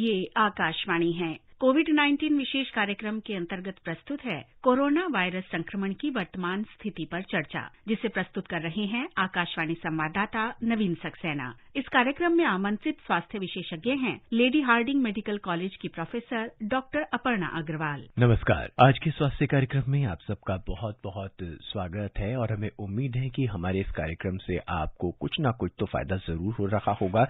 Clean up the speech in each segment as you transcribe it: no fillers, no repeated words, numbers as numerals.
ये आकाशवाणी है। कोविड-19 विशेष कार्यक्रम के अंतर्गत प्रस्तुत है कोरोना वायरस संक्रमण की वर्तमान स्थिति पर चर्चा, जिसे प्रस्तुत कर रहे हैं आकाशवाणी संवाददाता नवीन सक्सेना। इस कार्यक्रम में आमंत्रित स्वास्थ्य विशेषज्ञ हैं लेडी हार्डिंग मेडिकल कॉलेज की प्रोफेसर डॉक्टर अपर्णा अग्रवाल। नमस्कार। आज के स्वास्थ्य कार्यक्रम में आप सबका बहुत बहुत स्वागत है और हमें उम्मीद है कि हमारे इस कार्यक्रम से आपको कुछ ना कुछ तो फायदा जरूर हो रहा होगा,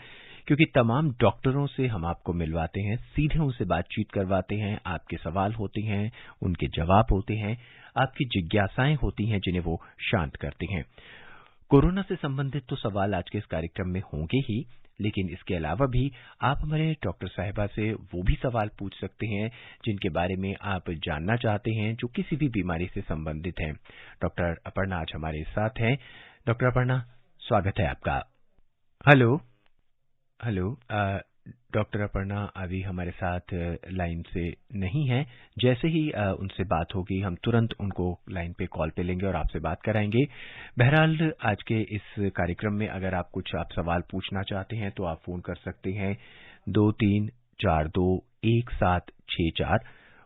क्योंकि तमाम डॉक्टरों से हम आपको मिलवाते हैं, सीधे उनसे बातचीत करवाते हैं, आपके सवाल होते हैं, उनके जवाब होते हैं, आपकी जिज्ञासाएं होती हैं जिन्हें वो शांत करते हैं। कोरोना से संबंधित तो सवाल आज के इस कार्यक्रम में होंगे ही, लेकिन इसके अलावा भी आप हमारे डॉक्टर साहिबा से वो भी सवाल पूछ सकते हैं जिनके बारे में आप जानना चाहते हैं, जो किसी भी बीमारी से संबंधित हैं। डॉक्टर अपर्णा आज हमारे साथ हैं। डॉक्टर अपर्णा, स्वागत है आपका। हेलो। डॉक्टर अपर्णा अभी हमारे साथ लाइन से नहीं है। जैसे ही उनसे बात होगी हम तुरंत उनको लाइन पे कॉल पे लेंगे और आपसे बात कराएंगे। बहरहाल आज के इस कार्यक्रम में अगर आप सवाल पूछना चाहते हैं तो आप फोन कर सकते हैं 23421764।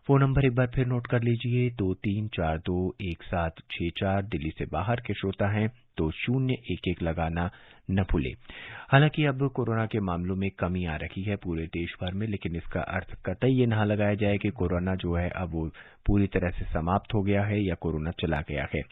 फोन नंबर एक बार फिर नोट कर लीजिए, 23421764। दिल्ली से बाहर के श्रोता हैं तो 011 लगाना न भूलें। हालांकि अब कोरोना के मामलों में कमी आ रही है पूरे देश भर में, लेकिन इसका अर्थ कतई ये ना लगाया जाए कि कोरोना जो है अब वो पूरी तरह से समाप्त हो गया है या कोरोना चला गया है।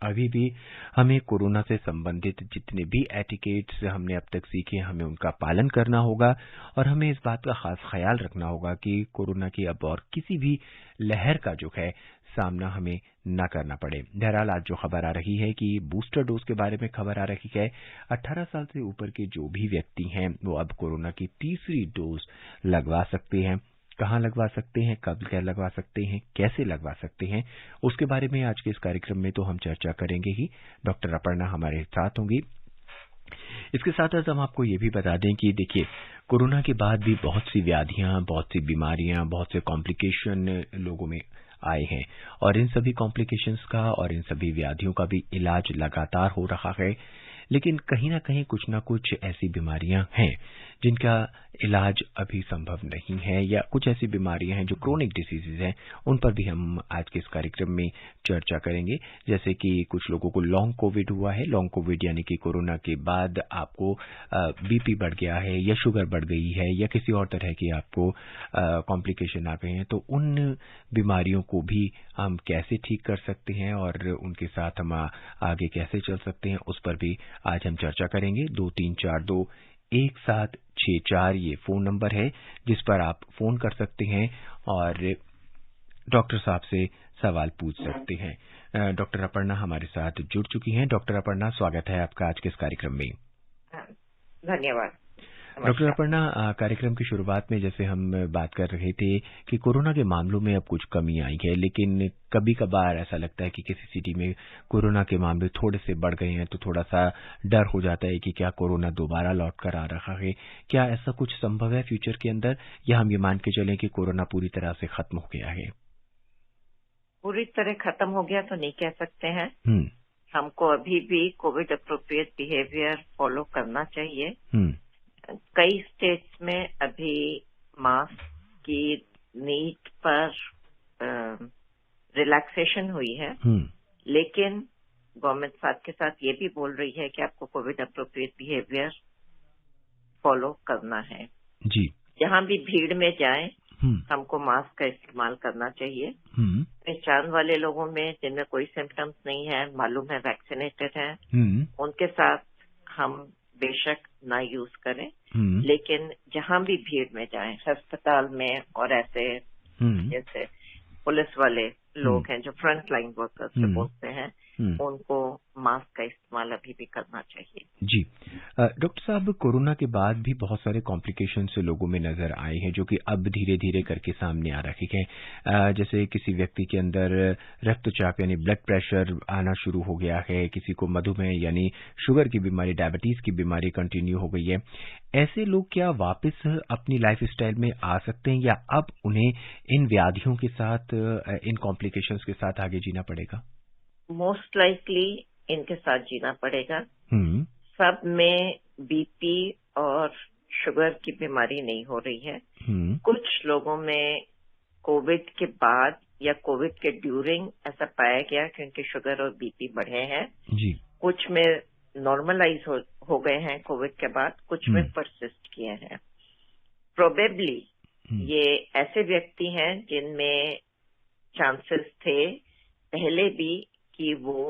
अभी भी हमें कोरोना से संबंधित जितने भी एटिकेट्स हमने अब तक सीखे, हमें उनका पालन करना होगा और हमें इस बात का खास ख्याल रखना होगा कि कोरोना की अब और किसी भी लहर का जो है सामना हमें न करना पड़े। बहरहाल आज जो खबर आ रही है कि बूस्टर डोज के बारे में खबर आ रही है, 18 साल से ऊपर के जो भी व्यक्ति हैं वो अब कोरोना की तीसरी डोज लगवा सकते हैं। कहाँ लगवा सकते हैं, कब क्या लगवा सकते हैं, कैसे लगवा सकते हैं, उसके बारे में आज के इस कार्यक्रम में तो हम चर्चा करेंगे ही। डॉक्टर अपर्णा हमारे साथ होंगी। इसके साथ साथ हम आपको ये भी बता दें कि देखिए, कोरोना के बाद भी बहुत सी व्याधियां, बहुत सी बीमारियां, बहुत से कॉम्प्लिकेशन लोगों में आए हैं और इन सभी कॉम्प्लिकेशंस का और इन सभी व्याधियों का भी इलाज लगातार हो रहा है। लेकिन कहीं ना कहीं कुछ ना कुछ ऐसी बीमारियां हैं जिनका इलाज अभी संभव नहीं है, या कुछ ऐसी बीमारियां हैं जो क्रोनिक डिसीजेज हैं, उन पर भी हम आज के इस कार्यक्रम में चर्चा करेंगे। जैसे कि कुछ लोगों को लॉन्ग कोविड हुआ है। लॉन्ग कोविड यानी कि कोरोना के बाद आपको बीपी बढ़ गया है या शुगर बढ़ गई है या किसी और तरह की आपको कॉम्प्लिकेशन आ गए हैं, तो उन बीमारियों को भी हम कैसे ठीक कर सकते हैं और उनके साथ हम आगे कैसे चल सकते हैं, उस पर भी आज हम चर्चा करेंगे। 23421764 ये फोन नंबर है जिस पर आप फोन कर सकते हैं और डॉक्टर साहब से सवाल पूछ सकते हैं। डॉक्टर अपर्णा हमारे साथ जुड़ चुकी हैं। डॉक्टर अपर्णा, स्वागत है आपका आज के इस कार्यक्रम में। धन्यवाद। डॉक्टर अपर्णा, कार्यक्रम की शुरुआत में जैसे हम बात कर रहे थे कि कोरोना के मामलों में अब कुछ कमी आई है, लेकिन कभी कभार ऐसा लगता है कि किसी सिटी में कोरोना के मामले थोड़े से बढ़ गए हैं तो थोड़ा सा डर हो जाता है कि क्या कोरोना दोबारा लौट कर आ रहा है। क्या ऐसा कुछ संभव है फ्यूचर के अंदर, या हम ये मान के चलें कि कोरोना पूरी तरह से खत्म हो गया है? पूरी तरह खत्म हो गया तो नहीं कह सकते हैं। हमको अभी भी कोविड अप्रोप्रिएट बिहेवियर फॉलो करना चाहिए। कई स्टेट्स में अभी मास्क की नीड पर रिलैक्सेशन हुई है, लेकिन गवर्नमेंट साथ के साथ ये भी बोल रही है कि आपको कोविड अप्रोप्रिएट बिहेवियर फॉलो करना है जी। जहां भी भीड़ में जाएं हमको मास्क का इस्तेमाल करना चाहिए। पहचान वाले लोगों में जिनमें कोई सिम्टम्स नहीं है, मालूम है वैक्सीनेटेड है, उनके साथ हम बेशक ना यूज करें, लेकिन जहां भी भीड़ में जाएं, अस्पताल में और ऐसे जैसे पुलिस वाले लोग हैं जो फ्रंट लाइन वर्कर्स से बोलते हैं, उनको मास्क का इस्तेमाल अभी भी करना चाहिए। जी। डॉक्टर साहब, कोरोना के बाद भी बहुत सारे कॉम्प्लिकेशन से लोगों में नजर आए हैं जो कि अब धीरे धीरे करके सामने आ रहे हैं। जैसे किसी व्यक्ति के अंदर रक्तचाप यानी ब्लड प्रेशर आना शुरू हो गया है, किसी को मधुमेह यानी शुगर की बीमारी, डायबिटीज की बीमारी कंटिन्यू हो गई है। ऐसे लोग क्या वापस अपनी लाइफ स्टाइल में आ सकते हैं, या अब उन्हें इन व्याधियों के साथ, इन कॉम्प्लिकेशंस के साथ आगे जीना पड़ेगा? मोस्ट लाइकली इनके साथ जीना पड़ेगा। सब में बीपी और शुगर की बीमारी नहीं हो रही है। कुछ लोगों में कोविड के बाद या कोविड के ड्यूरिंग ऐसा पाया गया क्योंकि शुगर और बीपी बढ़े हैं जी। कुछ में नॉर्मलाइज हो गए हैं कोविड के बाद, कुछ में परसिस्ट किए हैं। प्रोबेबली ये ऐसे व्यक्ति हैं जिनमें चांसेस थे पहले भी कि वो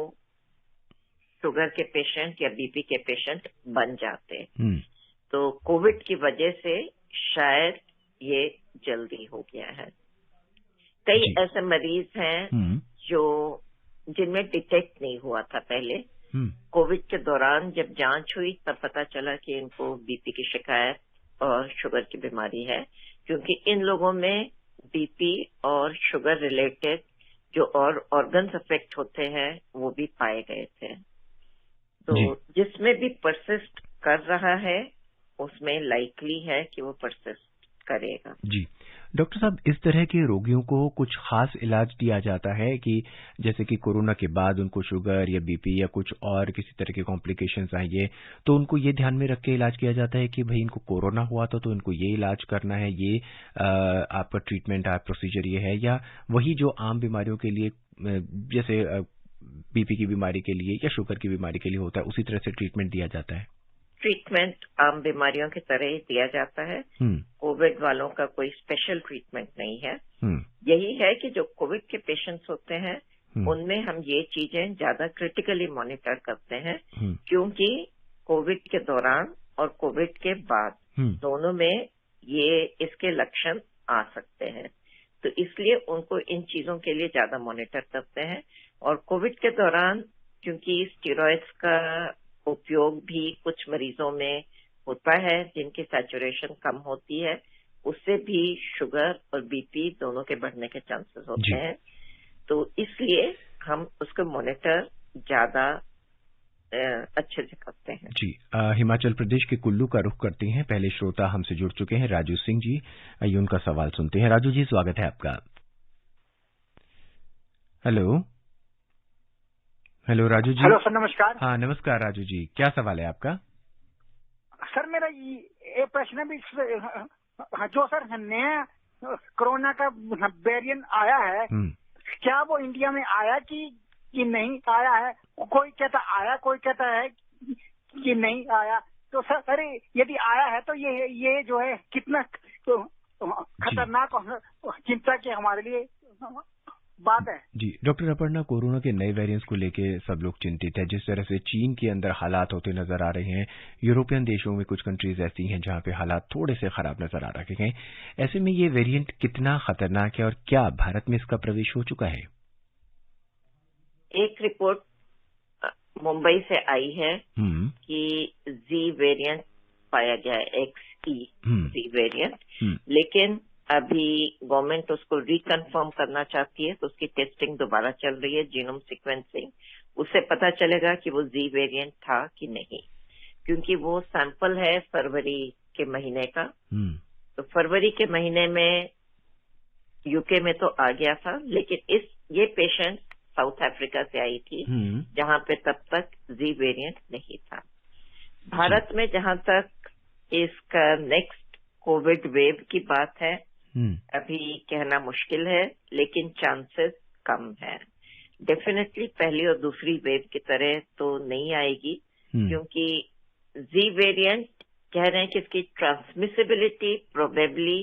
शुगर के पेशेंट या बीपी के पेशेंट बन जाते, तो कोविड की वजह से शायद ये जल्दी हो गया है। कई ऐसे मरीज हैं जो जिनमें डिटेक्ट नहीं हुआ था पहले। कोविड के दौरान जब जांच हुई तब पता चला कि इनको बीपी की शिकायत और शुगर की बीमारी है, क्योंकि इन लोगों में बीपी और शुगर रिलेटेड जो और ऑर्गन्स अफेक्ट होते हैं वो भी पाए गए थे। तो जिसमें भी परसिस्ट कर रहा है उसमें लाइकली है कि वो परसिस्ट करेगा। जी डॉक्टर साहब, इस तरह के रोगियों को कुछ खास इलाज दिया जाता है कि जैसे कि कोरोना के बाद उनको शुगर या बीपी या कुछ और किसी तरह के कॉम्प्लिकेशंस आएंगे तो उनको ये ध्यान में रख के इलाज किया जाता है कि भाई इनको कोरोना हुआ था तो इनको ये इलाज करना है, ये आपका ट्रीटमेंट प्रोसीजर ये है, या वही जो आम बीमारियों के लिए जैसे बीपी की बीमारी के लिए या शुगर की बीमारी के लिए होता है उसी तरह से ट्रीटमेंट दिया जाता है? ट्रीटमेंट आम बीमारियों की तरह ही दिया जाता है। कोविड वालों का कोई स्पेशल ट्रीटमेंट नहीं है। यही है कि जो कोविड के पेशेंट्स होते हैं उनमें हम ये चीजें ज्यादा क्रिटिकली मॉनिटर करते हैं, क्योंकि कोविड के दौरान और कोविड के बाद दोनों में ये इसके लक्षण आ सकते हैं, तो इसलिए उनको इन चीजों के लिए ज्यादा मॉनिटर करते हैं। और कोविड के दौरान क्योंकि स्टेरॉइड्स का उपयोग भी कुछ मरीजों में होता है जिनकी सैचुरेशन कम होती है, उससे भी शुगर और बीपी दोनों के बढ़ने के चांसेस होते हैं, तो इसलिए हम उसको मॉनिटर ज्यादा अच्छे से करते हैं। जी हिमाचल प्रदेश के कुल्लू का रुख करते हैं। पहले श्रोता हमसे जुड़ चुके हैं राजू सिंह जी, आइए उनका सवाल सुनते हैं। राजू जी, स्वागत है आपका। Hello Raju ji. Hello sir, नमस्कार। हाँ नमस्कार राजू जी, क्या सवाल है आपका? सर मेरा ये प्रश्न भी जो सर नया कोरोना का वेरिएंट आया है, क्या वो इंडिया में आया कि नहीं आया है? कोई कहता आया, कोई कहता है कि नहीं आया। तो सर यदि आया है तो ये जो है कितना खतरनाक चिंता की हमारे लिए बात है। जी डॉक्टर अपर्णा, कोरोना के नए वेरिएंट्स को लेके सब लोग चिंतित है। जिस तरह से चीन के अंदर हालात होते नजर आ रहे हैं, यूरोपियन देशों में कुछ कंट्रीज ऐसी हैं जहां पे हालात थोड़े से खराब नजर आ रहे हैं। ऐसे में ये वेरिएंट कितना खतरनाक है और क्या भारत में इसका प्रवेश हो चुका है? एक रिपोर्ट मुंबई से आई है कि जी वेरिएंट पाया गया है, XE जी वेरिएंट, लेकिन अभी गवर्नमेंट उसको रिकन्फर्म करना चाहती है, तो उसकी टेस्टिंग दोबारा चल रही है, जीनोम सीक्वेंसिंग। उससे पता चलेगा कि वो जी वेरिएंट था कि नहीं, क्योंकि वो सैंपल है फरवरी के महीने का। तो फरवरी के महीने में यूके में तो आ गया था, लेकिन ये पेशेंट साउथ अफ्रीका से आई थी जहां पे तब तक जी वेरिएंट नहीं था। भारत में जहां तक इसका नेक्स्ट कोविड वेव की बात है, अभी कहना मुश्किल है, लेकिन चांसेस कम है। डेफिनेटली पहली और दूसरी वेव की तरह तो नहीं आएगी, क्योंकि जी वेरिएंट कह रहे हैं कि इसकी ट्रांसमिसिबिलिटी प्रोबेबली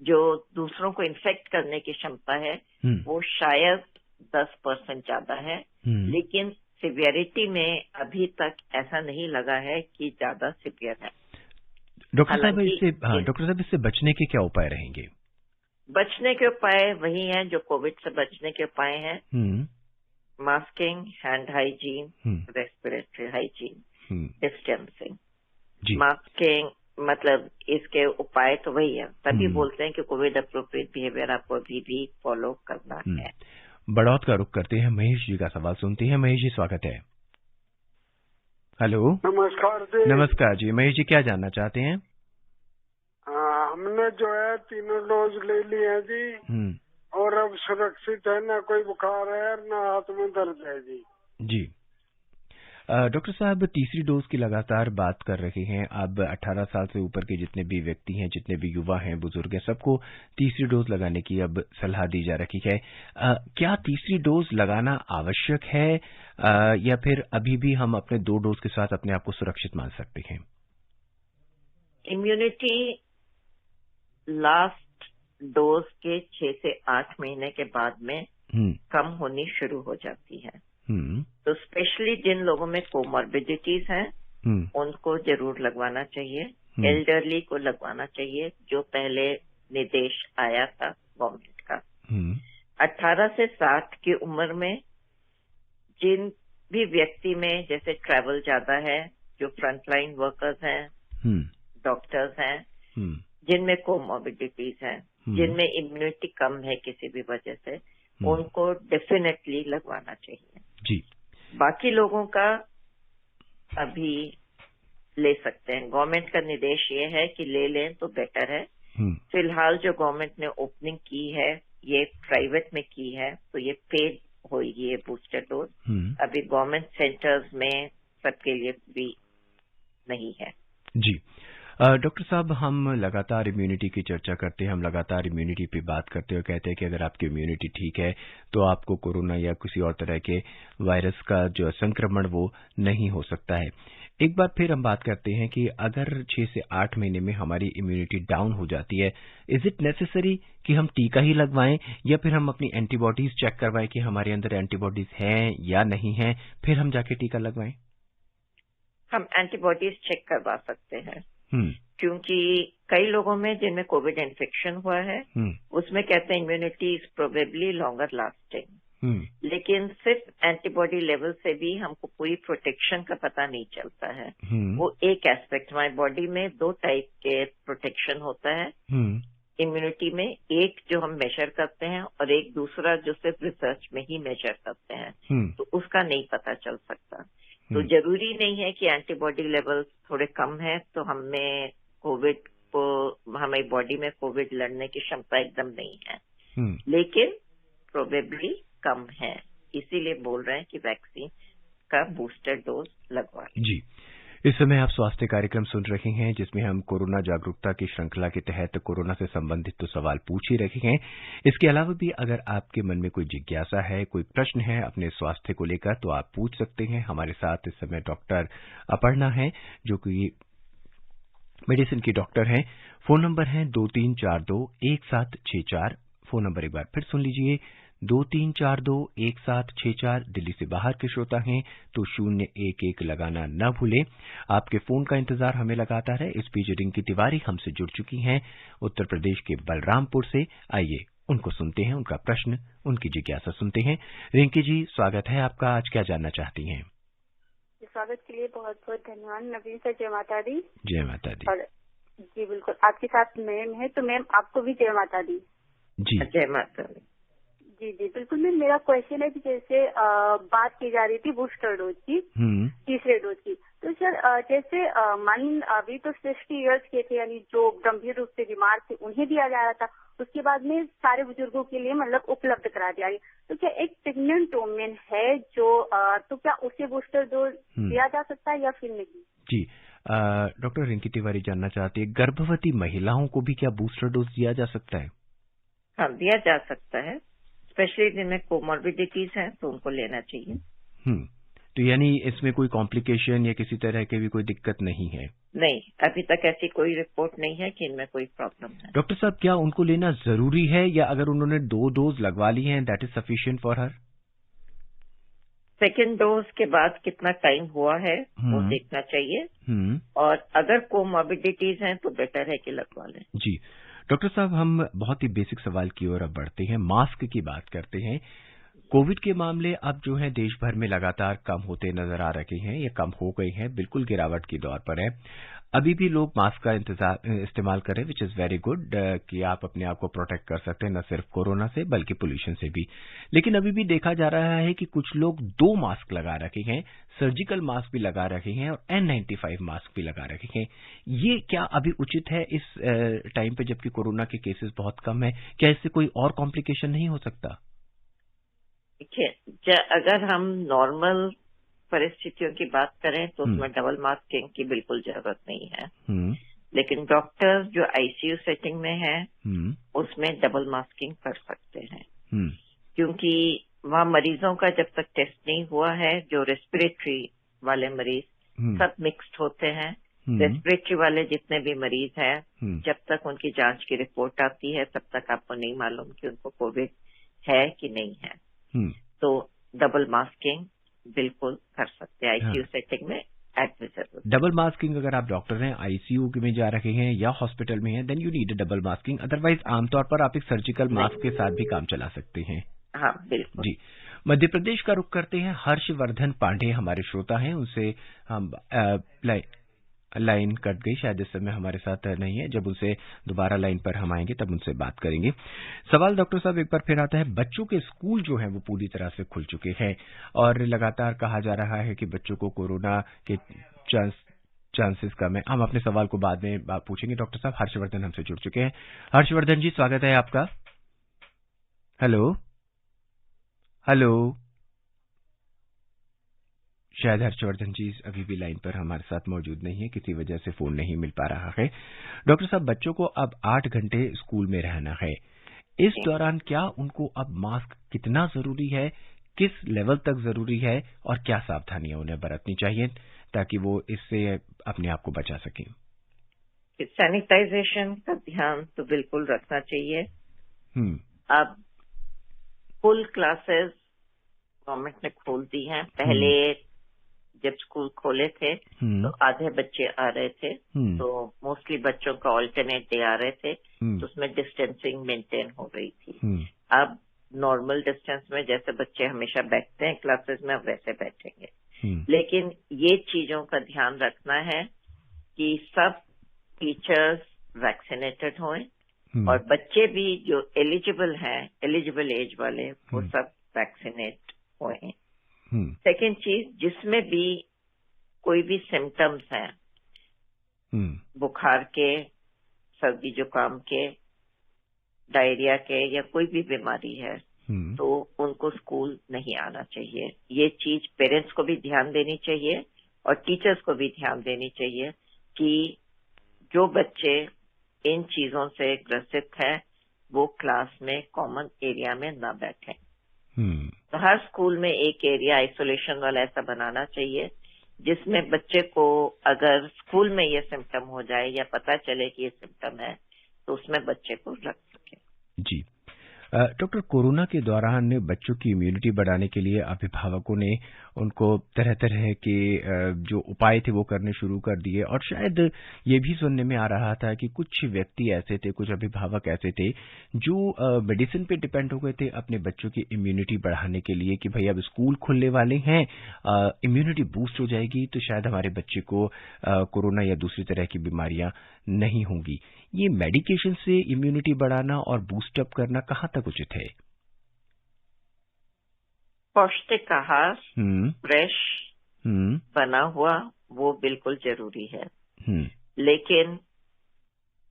जो दूसरों को इन्फेक्ट करने की क्षमता है वो शायद 10% ज्यादा है, लेकिन सिवियरिटी में अभी तक ऐसा नहीं लगा है कि ज्यादा सिवियर है। डॉक्टर साहब इससे बचने के क्या उपाय रहेंगे? बचने के उपाय वही हैं जो कोविड से बचने के उपाय हैं, masking, hand hygiene, respiratory hygiene, distancing. Masking मतलब इसके उपाय तो वही है, तभी बोलते हैं कि कोविड अप्रोप्रिएट बिहेवियर आपको अभी भी फॉलो करना है। बड़ौत का रुख करते हैं, महेश जी का सवाल सुनते हैं। महेश जी, स्वागत है। हेलो नमस्कार जी। महेश जी, क्या जानना चाहते हैं? हमने जो है 3 डोज ले ली है जी, और अब सुरक्षित है, ना कोई बुखार है ना हाथ में दर्द है जी। डॉक्टर साहब, तीसरी डोज की लगातार बात कर रहे हैं। अब 18 साल से ऊपर के जितने भी व्यक्ति हैं, जितने भी युवा हैं, बुजुर्ग हैं, सबको तीसरी डोज लगाने की अब सलाह दी जा रही है। क्या तीसरी डोज लगाना आवश्यक है या फिर अभी भी हम अपने 2 डोज के साथ अपने आप को सुरक्षित मान सकते हैं? इम्यूनिटी लास्ट डोज के 6 से 8 महीने के बाद में कम होनी शुरू हो जाती है। तो स्पेशली जिन लोगों में कोमॉर्बिडिटीज हैं उनको जरूर लगवाना चाहिए। एल्डरली को लगवाना चाहिए, जो पहले निर्देश आया था गवर्नमेंट का। 18 से 60 की उम्र में जिन भी व्यक्ति में जैसे ट्रैवल ज्यादा है, जो फ्रंटलाइन वर्कर्स हैं, डॉक्टर्स हैं, जिनमें कोमॉर्बिडिटीज हैं, जिनमें इम्यूनिटी कम है किसी भी वजह से, उनको डेफिनेटली लगवाना चाहिए जी। बाकी लोगों का अभी ले सकते हैं। गवर्नमेंट का निर्देश ये है कि ले लें तो बेटर है। फिलहाल जो गवर्नमेंट ने ओपनिंग की है ये प्राइवेट में की है, तो ये पेड होगी ये बूस्टर डोज। अभी गवर्नमेंट सेंटर्स में सबके लिए भी नहीं है जी। डॉक्टर साहब, हम लगातार इम्यूनिटी की चर्चा करते हैं, हम लगातार इम्यूनिटी पे बात करते हैं और कहते हैं कि अगर आपकी इम्यूनिटी ठीक है तो आपको कोरोना या किसी और तरह के वायरस का जो संक्रमण वो नहीं हो सकता है। एक बार फिर हम बात करते हैं कि अगर 6 से 8 महीने में हमारी इम्यूनिटी डाउन हो जाती है, इज इट नेसेसरी कि हम टीका ही लगवाएं या फिर हम अपनी एंटीबॉडीज चेक करवाएं कि हमारे अंदर एंटीबॉडीज हैं या नहीं हैं, फिर हम जाके टीका लगवाएं? हम एंटीबॉडीज चेक करवा सकते हैं क्योंकि कई लोगों में जिनमें कोविड इन्फेक्शन हुआ है उसमें कहते हैं immunity is probably longer lasting, लेकिन सिर्फ एंटीबॉडी लेवल से भी हमको पूरी प्रोटेक्शन का पता नहीं चलता है। वो एक एस्पेक्ट, हमारी बॉडी में 2 टाइप के प्रोटेक्शन होता है इम्यूनिटी में, एक जो हम मेजर करते हैं और एक दूसरा जो सिर्फ रिसर्च में ही मेजर करते हैं, तो उसका नहीं पता चल सकता। तो जरूरी नहीं है कि एंटीबॉडी लेवल थोड़े कम है तो हमें कोविड को, हमारी बॉडी में कोविड लड़ने की क्षमता एकदम नहीं है, लेकिन प्रोबेबली कम है। इसीलिए बोल रहे हैं कि वैक्सीन का बूस्टर डोज लगवा जी। इस समय आप स्वास्थ्य कार्यक्रम सुन रहे हैं जिसमें हम कोरोना जागरूकता की श्रृंखला के तहत कोरोना से संबंधित तो सवाल पूछ ही रहे हैं। इसके अलावा भी अगर आपके मन में कोई जिज्ञासा है, कोई प्रश्न है अपने स्वास्थ्य को लेकर, तो आप पूछ सकते हैं। हमारे साथ इस समय डॉक्टर अपर्णा हैं जो कि मेडिसिन की डॉक्टर हैं। फोन नंबर है 23421764। फोन नंबर एक बार फिर सुन लीजिए, 23421764। दिल्ली से बाहर के श्रोता हैं तो 011 लगाना न भूलें। आपके फोन का इंतजार हमें लगातार है। इस बीच रिंकी तिवारी हमसे जुड़ चुकी हैं उत्तर प्रदेश के बलरामपुर से। आइए उनको सुनते हैं, उनका प्रश्न, उनकी जिज्ञासा सुनते हैं। रिंकी जी, स्वागत है आपका। आज क्या जानना चाहती हैं? स्वागत के लिए बहुत बहुत धन्यवाद। नवीन सर, जय माता दी। जय माता दी। और जी बिल्कुल, आपके साथ मैम है तो मैम आपको भी जय माता दी। जी जय माता दी। जी जी बिल्कुल मैम, मेरा क्वेश्चन है कि जैसे बात की जा रही थी बूस्टर डोज की, तीसरे डोज की, तो सर जैसे अभी तो 60 इयर्स के थे, यानी जो गंभीर रूप से बीमार थे उन्हें दिया जा रहा था, उसके बाद में सारे बुजुर्गों के लिए मतलब उपलब्ध करा दिया गया। तो क्या एक प्रेग्नेंट वुमेन है जो तो क्या उसे बूस्टर डोज दिया जा सकता है या फिर नहीं? जी, डॉक्टर रिंकी तिवारी जानना चाहती है, गर्भवती महिलाओं को भी क्या बूस्टर डोज दिया जा सकता है? हाँ, दिया जा सकता है, स्पेशली जिनमें कोमॉर्बिडिटीज हैं तो उनको लेना चाहिए। तो यानी इसमें कोई कॉम्प्लिकेशन या किसी तरह की भी कोई दिक्कत नहीं है? नहीं, अभी तक ऐसी कोई रिपोर्ट नहीं है कि इनमें कोई प्रॉब्लम है। डॉक्टर साहब, क्या उनको लेना जरूरी है या अगर उन्होंने 2 डोज लगवा ली हैं that is sufficient for her? Second dose के बाद कितना टाइम हुआ है वो देखना चाहिए, और अगर कोमॉर्बिडिटीज हैं तो बेटर है कि लगवा लें। जी डॉक्टर साहब, हम बहुत ही बेसिक सवाल की ओर अब बढ़ते हैं, मास्क की बात करते हैं। कोविड के मामले अब जो है देश भर में लगातार कम होते नजर आ रहे हैं, ये कम हो गए हैं, बिल्कुल गिरावट की दौर पर है। अभी भी लोग मास्क का इस्तेमाल करें, विच इज वेरी गुड कि आप अपने आप को प्रोटेक्ट कर सकते हैं, न सिर्फ कोरोना से बल्कि पोल्यूशन से भी। लेकिन अभी भी देखा जा रहा है कि कुछ लोग 2 मास्क लगा रखे हैं, सर्जिकल मास्क भी लगा रखे हैं और N95 मास्क भी लगा रखे हैं। ये क्या अभी उचित है इस टाइम पे जबकि कोरोना के केसेस बहुत कम है? क्या इससे कोई और कॉम्प्लिकेशन नहीं हो सकता? देखिए, अगर हम नॉर्मल परिस्थितियों की बात करें तो उसमें डबल मास्किंग की बिल्कुल जरूरत नहीं है, लेकिन डॉक्टर्स जो आईसीयू सेटिंग में है उसमें डबल मास्किंग कर सकते हैं, क्योंकि वहाँ मरीजों का जब तक टेस्ट नहीं हुआ है, जो रेस्पिरेटरी वाले मरीज सब मिक्स्ड होते हैं। रेस्पिरेटरी वाले जितने भी मरीज हैं, जब तक उनकी जांच की रिपोर्ट आती है तब तक आपको नहीं मालूम कि उनको कोविड है कि नहीं है। तो डबल मास्किंग बिल्कुल कर सकते हैं आईसीयू सेटिंग में एडमिसिबल। डबल मास्किंग अगर आप डॉक्टर हैं, आईसीयू में जा रहे हैं या हॉस्पिटल में हैं, then you need double masking. Otherwise आमतौर पर आप एक सर्जिकल मास्क के साथ भी काम चला सकते हैं। हाँ बिल्कुल जी। मध्य प्रदेश का रुख करते हैं। हर्षवर्धन पांडे हमारे श्रोता हैं, उनसे हम लाइन कट गई, शायद इस समय हमारे साथ नहीं है। जब उनसे दोबारा लाइन पर हम आएंगे तब उनसे बात करेंगे। सवाल डॉक्टर साहब एक बार फिर आता है, बच्चों के स्कूल जो हैं वो पूरी तरह से खुल चुके हैं और लगातार कहा जा रहा है कि बच्चों को कोरोना के चांसेस कम है। हम अपने सवाल को बाद में पूछेंगे। डॉक्टर साहब हर्षवर्धन हमसे जुड़ चुके हैं। हर्षवर्धन जी स्वागत है आपका। हेलो हेलो, शायद हर्षवर्धन जी अभी भी लाइन पर हमारे साथ मौजूद नहीं है, किसी वजह से फोन नहीं मिल पा रहा है। डॉक्टर साहब बच्चों को अब 8 घंटे स्कूल में रहना है, इस दौरान क्या उनको अब मास्क कितना जरूरी है, किस लेवल तक जरूरी है और क्या सावधानियां उन्हें बरतनी चाहिए ताकि वो इससे अपने आप को बचा सकें? सैनिटाइजेशन का ध्यान तो बिल्कुल रखना चाहिए। अब फुल क्लासेस गवर्नमेंट ने खोल दी हैं। पहले जब स्कूल खोले थे तो आधे बच्चे आ रहे थे, तो मोस्टली बच्चों का ऑल्टरनेट डे आ रहे थे, तो उसमें डिस्टेंसिंग मेंटेन हो रही थी। अब नॉर्मल डिस्टेंस में जैसे बच्चे हमेशा बैठते हैं क्लासेस में, अब वैसे बैठेंगे। लेकिन ये चीजों का ध्यान रखना है कि सब टीचर्स वैक्सीनेटेड हों और बच्चे भी जो एलिजिबल हैं, एलिजिबल एज वाले, वो सब वैक्सीनेट हुए। सेकेंड चीज, जिसमें भी कोई भी सिम्टम्स हैं, बुखार के, सर्दी जुकाम के, डायरिया के या कोई भी बीमारी है, तो उनको स्कूल नहीं आना चाहिए। ये चीज पेरेंट्स को भी ध्यान देनी चाहिए और टीचर्स को भी ध्यान देनी चाहिए कि जो बच्चे इन चीजों से ग्रसित हैं वो क्लास में कॉमन एरिया में न बैठें। तो हर स्कूल में एक एरिया आइसोलेशन वाला ऐसा बनाना चाहिए जिसमें बच्चे को अगर स्कूल में ये सिम्टम हो जाए या पता चले कि ये सिम्टम है तो उसमें बच्चे को रख सके। जी डॉक्टर, कोरोना के दौरान बच्चों की इम्यूनिटी बढ़ाने के लिए अभिभावकों ने उनको तरह तरह के जो उपाय थे वो करने शुरू कर दिए और शायद ये भी सुनने में आ रहा था कि कुछ व्यक्ति ऐसे थे, कुछ अभिभावक ऐसे थे जो मेडिसिन पे डिपेंड हो गए थे अपने बच्चों की इम्यूनिटी बढ़ाने के लिए कि भाई अब स्कूल खुलने वाले हैं, इम्यूनिटी बूस्ट हो जाएगी तो शायद हमारे बच्चे को कोरोना या दूसरी तरह की बीमारियां नहीं होंगी। ये मेडिकेशन से इम्यूनिटी बढ़ाना और बूस्टअप करना कहाँ तक उचित है? पौष्टिक आहार फ्रेश बना हुआ वो बिल्कुल जरूरी है, लेकिन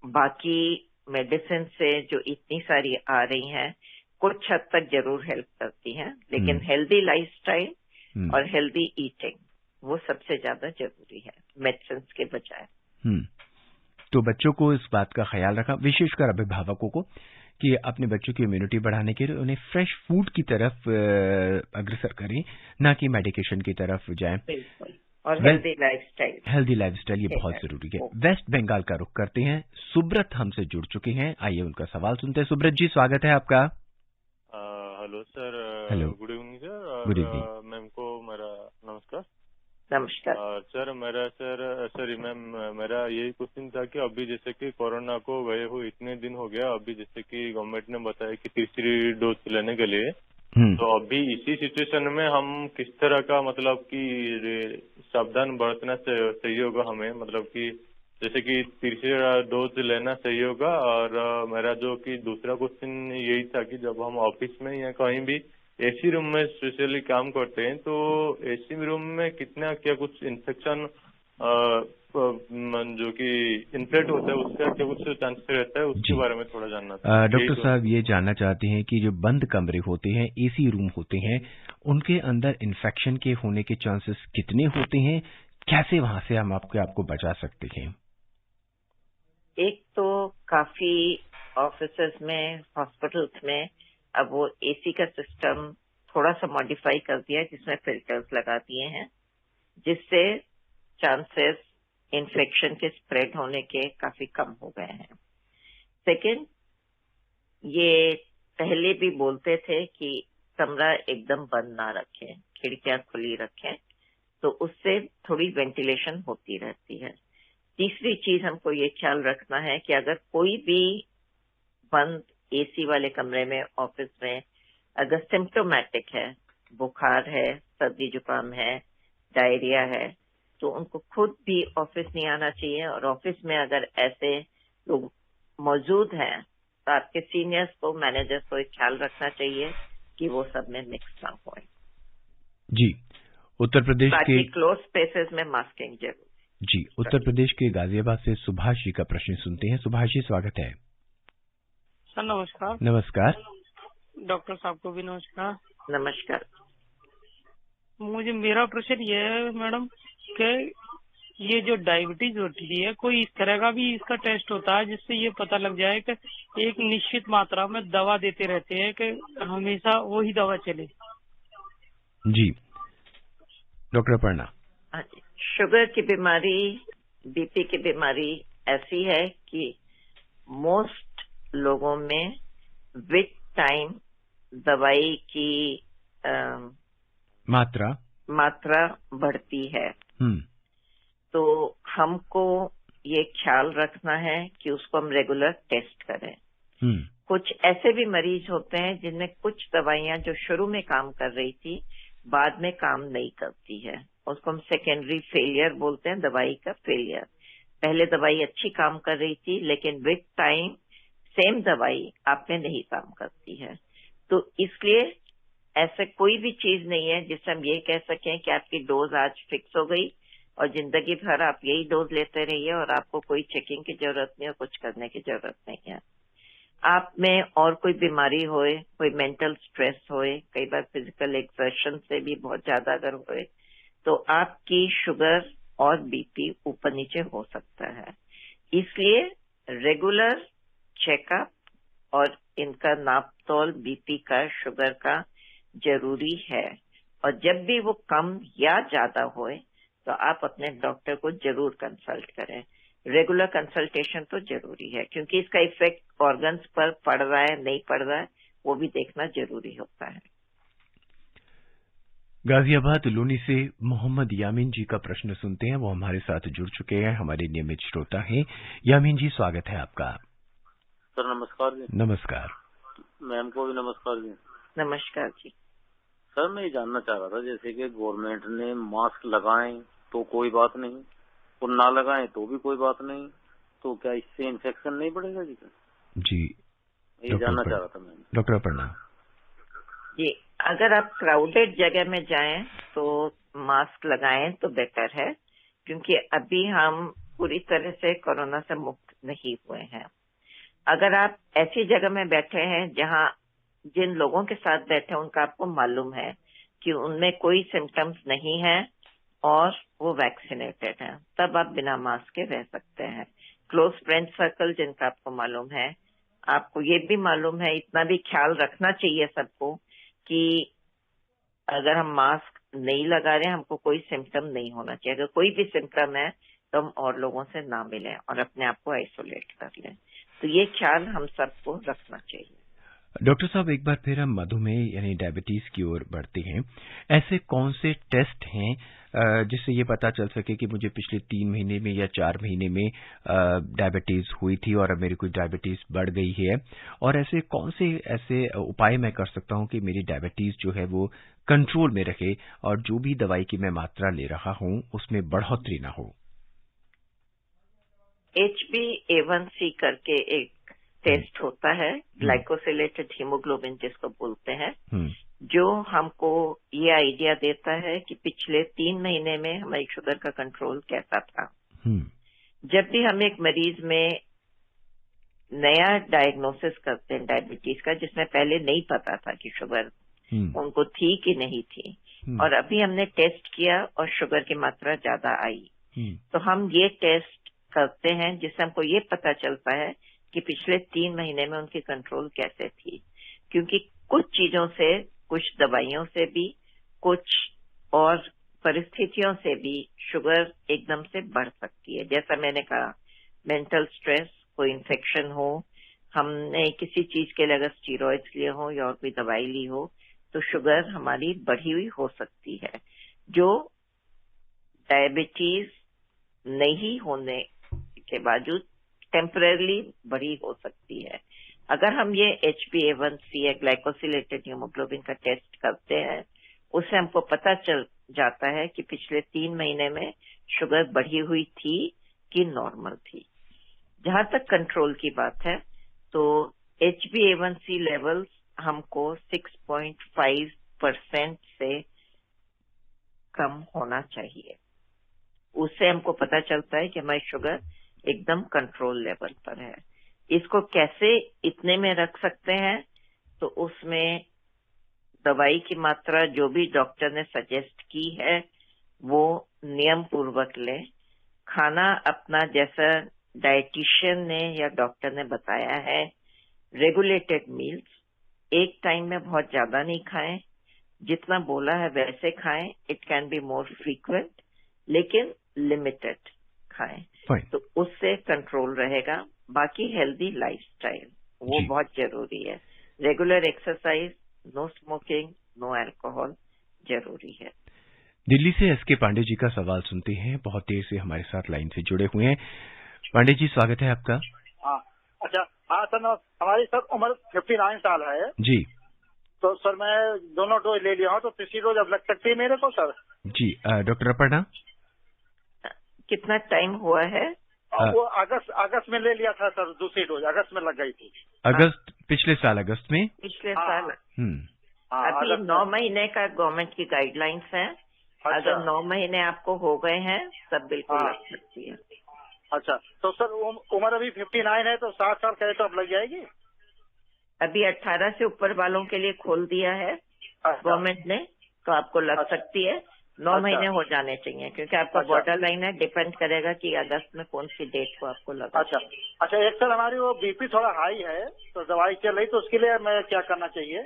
बाकी मेडिसिन से जो इतनी सारी आ रही हैं कुछ हद तक जरूर हेल्प करती हैं, लेकिन हेल्दी लाइफस्टाइल और हेल्दी ईटिंग वो सबसे ज्यादा जरूरी है मेडिसिन के बजाय। तो बच्चों को इस बात का ख्याल रखा, विशेषकर अभिभावकों को, कि अपने बच्चों की इम्यूनिटी बढ़ाने के लिए उन्हें फ्रेश फूड की तरफ अग्रसर करें, ना कि मेडिकेशन की तरफ जाएं। बिल्कुल, और हेल्दी लाइफस्टाइल ये बहुत जरूरी है। वेस्ट बंगाल का रुख करते हैं। सुब्रत हमसे जुड़ चुके हैं, आइए उनका सवाल सुनते हैं। सुब्रत जी स्वागत है आपका। Hello sir. Hello, good evening sir. Good evening ma'am को मेरा नमस्कार। नमस्कार सर। मेरा यही क्वेश्चन था कि अभी जैसे कि कोरोना को गए हुए इतने दिन हो गया, अभी जैसे कि गवर्नमेंट ने बताया कि तीसरी डोज लेने के लिए, तो अभी इसी सिचुएशन में हम किस तरह का मतलब कि सावधान बरतना सही होगा हमें, मतलब कि जैसे कि तीसरा डोज लेना सही होगा। और मेरा जो कि दूसरा क्वेश्चन यही था कि जब हम ऑफिस में या कहीं भी एसी रूम में स्पेशली काम करते हैं तो एसी रूम में कितना क्या कुछ इन्फेक्शन जो कि इन्फ्लेट होता है उसका क्या कुछ चांसेस रहता है, उसके बारे में थोड़ा जानना था। डॉक्टर साहब ये जानना चाहते हैं कि जो बंद कमरे होते हैं, एसी रूम होते हैं, उनके अंदर इन्फेक्शन के होने के चांसेस कितने होते हैं, कैसे वहां से हम आपको बचा सकते हैं? एक तो काफी ऑफिसेज में, हॉस्पिटल्स में अब वो एसी का सिस्टम थोड़ा सा मॉडिफाई कर दिया है, जिसमें फिल्टर्स लगा दिए हैं, जिससे चांसेस इन्फेक्शन के स्प्रेड होने के काफी कम हो गए हैं। सेकेंड, ये पहले भी बोलते थे कि कमरा एकदम बंद ना रखें, खिड़कियां खुली रखें, तो उससे थोड़ी वेंटिलेशन होती रहती है। तीसरी चीज हमको ये ख्याल रखना है कि अगर कोई भी बंद एसी वाले कमरे में, ऑफिस में अगर सिम्प्टोमेटिक है, बुखार है, सर्दी जुकाम है, डायरिया है, तो उनको खुद भी ऑफिस नहीं आना चाहिए। और ऑफिस में अगर ऐसे लोग मौजूद हैं तो आपके सीनियर्स को, मैनेजर्स को एक ख्याल रखना चाहिए कि वो सब में मिक्स ना हो। जी, उत्तर प्रदेश के क्लोज स्पेसेस में मास्किंग जरूर। जी, उत्तर प्रदेश के गाजियाबाद से सुभाष जी का प्रश्न सुनते हैं। सुभाष जी, स्वागत है। सर नमस्कार। नमस्कार। डॉक्टर साहब को भी नमस्कार। नमस्कार। मेरा प्रश्न ये है मैडम कि ये जो डायबिटीज होती है, कोई इस तरह का भी इसका टेस्ट होता है जिससे ये पता लग जाए कि एक निश्चित मात्रा में दवा देते रहते हैं कि हमेशा वही दवा चले? जी, डॉक्टर अपर्णा। शुगर की बीमारी, बीपी की बीमारी ऐसी है कि मोस्ट लोगों में विद टाइम दवाई की मात्रा बढ़ती है। तो हमको ये ख्याल रखना है कि उसको हम रेगुलर टेस्ट करें। कुछ ऐसे भी मरीज होते हैं जिनमें कुछ दवाइयां जो शुरू में काम कर रही थी बाद में काम नहीं करती है, उसको हम सेकेंडरी फेलियर बोलते हैं, दवाई का फेलियर। पहले दवाई अच्छी काम कर रही थी लेकिन विद टाइम सेम दवाई आप में नहीं काम करती है। तो इसलिए ऐसे कोई भी चीज नहीं है जिससे हम ये कह सकें कि आपकी डोज आज फिक्स हो गई और जिंदगी भर आप यही डोज लेते रहिए और आपको कोई चेकिंग की जरूरत नहीं और कुछ करने की जरूरत नहीं है। आप में और कोई बीमारी होए, कोई मेंटल स्ट्रेस होए, कई बार फिजिकल एक्सर्शन से भी बहुत ज्यादा अगर होए, तो आपकी शुगर और बीपी ऊपर नीचे हो सकता है। इसलिए रेगुलर चेकअप और इनका नापतोल बीपी का, शुगर का जरूरी है। और जब भी वो कम या ज्यादा होए तो आप अपने डॉक्टर को जरूर कंसल्ट करें। रेगुलर कंसल्टेशन तो जरूरी है क्योंकि इसका इफेक्ट ऑर्गन्स पर पड़ रहा है नहीं पड़ रहा है वो भी देखना जरूरी होता है। गाजियाबाद लोनी से मोहम्मद यामीन जी का प्रश्न सुनते हैं। वो हमारे साथ जुड़ चुके हैं, हमारे नियमित श्रोता हैं। यामीन जी, स्वागत है आपका। सर नमस्कार जी। नमस्कार। मैम को भी नमस्कार जी। नमस्कार जी। सर मैं ये जानना चाह रहा था, जैसे कि गवर्नमेंट ने मास्क लगाएं तो कोई बात नहीं और ना लगाएं तो भी कोई बात नहीं, तो क्या इससे इन्फेक्शन नहीं बढ़ेगा जी? जी, ये जानना चाह रहा था मैं। डॉक्टर अपर्णा जी, अगर आप क्राउडेड जगह में जाएं तो मास्क लगाएं तो बेटर है क्योंकि अभी हम पूरी तरह से कोरोना से मुक्त नहीं हुए हैं। अगर आप ऐसी जगह में बैठे हैं जहां जिन लोगों के साथ बैठे उनका आपको मालूम है कि उनमें कोई सिम्टम्स नहीं है और वो वैक्सीनेटेड हैं, तब आप बिना मास्क के रह सकते हैं। क्लोज फ्रेंड सर्कल जिनका आपको मालूम है, आपको ये भी मालूम है, इतना भी ख्याल रखना चाहिए सबको कि अगर हम मास्क नहीं लगा रहे हैं हमको कोई सिम्टम नहीं होना चाहिए। अगर कोई भी सिम्टम है तो हम और लोगों से ना मिलें और अपने आप को आइसोलेट कर लें। तो ये ख्याल हम सबको रखना चाहिए। डॉक्टर साहब, एक बार फिर हम मधुमेह यानी डायबिटीज की ओर बढ़ते हैं। ऐसे कौन से टेस्ट हैं जिससे ये पता चल सके कि मुझे पिछले 3 महीने में या 4 महीने में डायबिटीज हुई थी और अब मेरी कोई डायबिटीज बढ़ गई है, और ऐसे कौन से ऐसे उपाय मैं कर सकता हूं कि मेरी डायबिटीज जो है वो कंट्रोल में रहे और जो भी दवाई की मैं मात्रा ले रहा हूं उसमें बढ़ोतरी ना हो? HbA1c करके एक टेस्ट होता है, ग्लाइकोसिलेटेड हीमोग्लोबिन जिसको बोलते हैं, जो हमको ये आइडिया देता है कि पिछले 3 महीने में हमारी शुगर का कंट्रोल कैसा था। जब भी हम एक मरीज में नया डायग्नोसिस करते हैं डायबिटीज का, जिसमें पहले नहीं पता था कि शुगर उनको थी कि नहीं थी, और अभी हमने टेस्ट किया और शुगर की मात्रा ज्यादा आई, तो हम ये टेस्ट करते हैं जिससे हमको ये पता चलता है कि पिछले 3 महीने में उनकी कंट्रोल कैसे थी। क्योंकि कुछ चीजों से, कुछ दवाइयों से भी, कुछ और परिस्थितियों से भी शुगर एकदम से बढ़ सकती है। जैसा मैंने कहा, मेंटल स्ट्रेस, कोई इन्फेक्शन हो, हमने किसी चीज के लिए अगर स्टीरॉइड्स लिए हो या और कोई दवाई ली हो, तो शुगर हमारी बढ़ी हुई हो सकती है, जो डायबिटीज नहीं होने के बावजूद टेम्परेली बढ़ी हो सकती है। अगर हम ये HbA1c या ग्लाइकोसिलेटेड हीमोग्लोबिन का टेस्ट करते हैं, उससे हमको पता चल जाता है कि पिछले 3 महीने में शुगर बढ़ी हुई थी कि नॉर्मल थी। जहां तक कंट्रोल की बात है, तो HbA1c लेवल्स हमको 6.5% से कम होना चाहिए। उससे हमको पता चलता है कि हमारी शुगर एकदम कंट्रोल लेवल पर है। इसको कैसे इतने में रख सकते हैं, तो उसमें दवाई की मात्रा जो भी डॉक्टर ने सजेस्ट की है वो नियम पूर्वक लें। खाना अपना जैसा डाइटिशियन ने या डॉक्टर ने बताया है, रेगुलेटेड मील्स, एक टाइम में बहुत ज्यादा नहीं खाएं, जितना बोला है वैसे खाएं। It can be more frequent, लेकिन लिमिटेड खाएं, तो उससे कंट्रोल रहेगा। बाकी हेल्दी लाइफस्टाइल वो बहुत जरूरी है। Regular exercise, no smoking, no alcohol जरूरी है। दिल्ली से एसके पांडे जी का सवाल सुनते हैं, बहुत देर से हमारे साथ लाइन से जुड़े हुए हैं। पांडे जी, स्वागत है आपका। अच्छा, हाँ सर, हमारी सर उम्र 59 साल है जी। तो सर मैं दोनों डोज ले लिया हूँ, तो तीसरी डोज अब लग सकती है मेरे को सर? जी। डॉक्टर अपर्णा, कितना टाइम हुआ है? वो अगस्त में ले लिया था सर, दूसरी डोज अगस्त में लग गई थी। अगस्त, पिछले साल अगस्त में? पिछले साल। अभी 9 महीने का गवर्नमेंट की गाइडलाइंस है। अगर 9 महीने आपको हो गए हैं तब बिल्कुल लग सकती है। अच्छा, तो सर उम्र अभी 59 है, तो 7 साल कहे तो अब लग जाएगी? अभी 18 से ऊपर वालों के लिए खोल दिया है गवर्नमेंट ने, तो आपको लग सकती है। 9 महीने हो जाने चाहिए, क्योंकि आपका बॉर्डर लाइन है, डिपेंड करेगा कि अगस्त में कौन सी डेट को आपको लगा। अच्छा, एक सर हमारी वो बीपी थोड़ा हाई है, तो दवाई चल रही, तो उसके लिए मैं क्या करना चाहिए?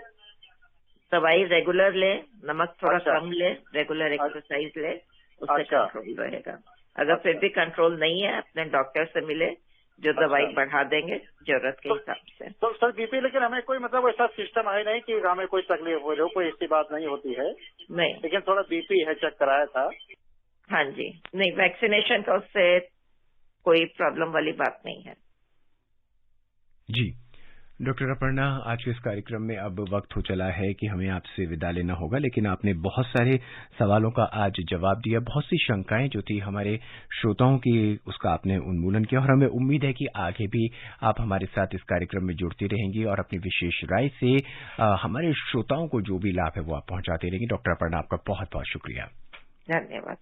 दवाई रेगुलर ले, नमक थोड़ा कम ले, रेगुलर एक्सरसाइज ले, उससे कंट्रोल रहेगा। अगर फिर भी कंट्रोल नहीं है, अपने डॉक्टर से मिले, जो दवाई बढ़ा देंगे जरूरत के हिसाब से। तो सर बीपी, लेकिन हमें कोई मतलब ऐसा सिस्टम है नहीं कि हमें कोई तकलीफ हो रही हो, कोई ऐसी बात नहीं होती है? नहीं, लेकिन थोड़ा बीपी है, चेक कराया था। हाँ जी, नहीं, वैक्सीनेशन का उससे कोई प्रॉब्लम वाली बात नहीं है। जी डॉक्टर अपर्णा, आज के इस कार्यक्रम में अब वक्त हो चला है कि हमें आपसे विदा लेना होगा, लेकिन आपने बहुत सारे सवालों का आज जवाब दिया। बहुत सी शंकाएं जो थी हमारे श्रोताओं की, उसका आपने उन्मूलन किया, और हमें उम्मीद है कि आगे भी आप हमारे साथ इस कार्यक्रम में जुड़ती रहेंगी और अपनी विशेष राय से हमारे श्रोताओं को जो भी लाभ है वो आप पहुंचाते रहेंगी। डॉक्टर अपर्णा, आपका बहुत बहुत शुक्रिया। धन्यवाद।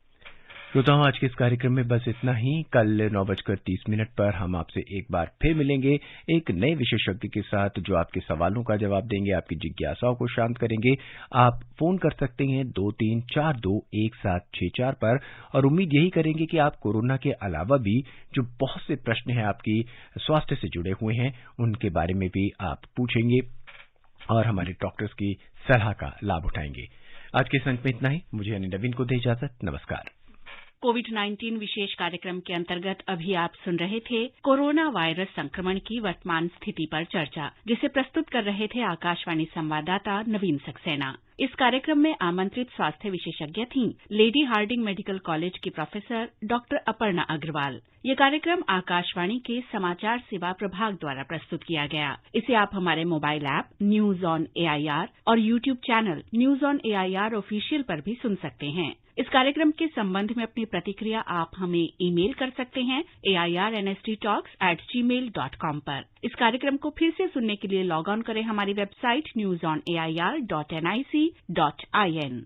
श्रोताओं, आज के इस कार्यक्रम में बस इतना ही। कल 9:30 पर हम आपसे एक बार फिर मिलेंगे एक नए विशेषज्ञ के साथ, जो आपके सवालों का जवाब देंगे, आपकी जिज्ञासाओं को शांत करेंगे। आप फोन कर सकते हैं 23421764 पर, और उम्मीद यही करेंगे कि आप कोरोना के अलावा भी जो बहुत से प्रश्न हैं आपकी स्वास्थ्य से जुड़े हुए हैं, उनके बारे में भी आप पूछेंगे और हमारे डॉक्टर्स की सलाह का लाभ उठाएंगे। आज के इस अंक में इतना ही। मुझे यानी नवीन को दे इजाजत। नमस्कार। कोविड-19 विशेष कार्यक्रम के अंतर्गत अभी आप सुन रहे थे कोरोना वायरस संक्रमण की वर्तमान स्थिति पर चर्चा, जिसे प्रस्तुत कर रहे थे आकाशवाणी संवाददाता नवीन सक्सेना। इस कार्यक्रम में आमंत्रित स्वास्थ्य विशेषज्ञ थीं लेडी हार्डिंग मेडिकल कॉलेज की प्रोफेसर डॉक्टर अपर्णा अग्रवाल। ये कार्यक्रम आकाशवाणी के समाचार सेवा प्रभाग द्वारा प्रस्तुत किया गया। इसे आप हमारे mobile app news on AIR और YouTube channel news on AIR official पर भी सुन सकते हैं। इस कार्यक्रम के संबंध में अपनी प्रतिक्रिया आप हमें ईमेल कर सकते हैं airnsttalks@gmail.com पर। इस कार्यक्रम को फिर से सुनने के लिए लॉग ऑन करें हमारी वेबसाइट newsonair.nic.in।